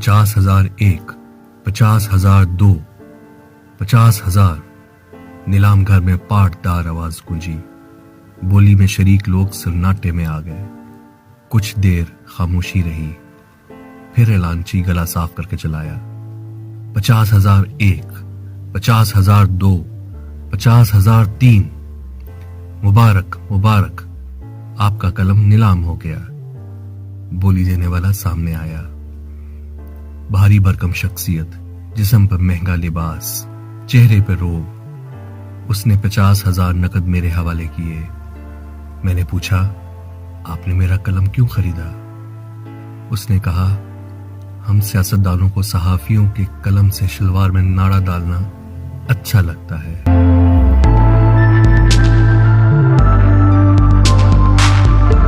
50,001 50,002 50,000 نیلام گھر میں پاٹدار آواز گونجی. بولی میں شریک لوگ سناٹے میں آ گئے. کچھ دیر خاموشی رہی. پھر اعلانچی گلا صاف کر کے چلایا. 50,001 50,002 50,003 مبارک مبارک، آپ کا قلم نیلام ہو گیا. بولی دینے والا سامنے آیا. بھاری بھرکم شخصیت، جسم پر مہنگا لباس، چہرے پہ روب. اس نے 50,000 نقد میرے حوالے کیے. میں نے پوچھا، آپ نے میرا قلم کیوں خریدا؟ اس نے کہا، ہم سیاستدانوں کو صحافیوں کے قلم سے شلوار میں ناڑا ڈالنا اچھا لگتا ہے.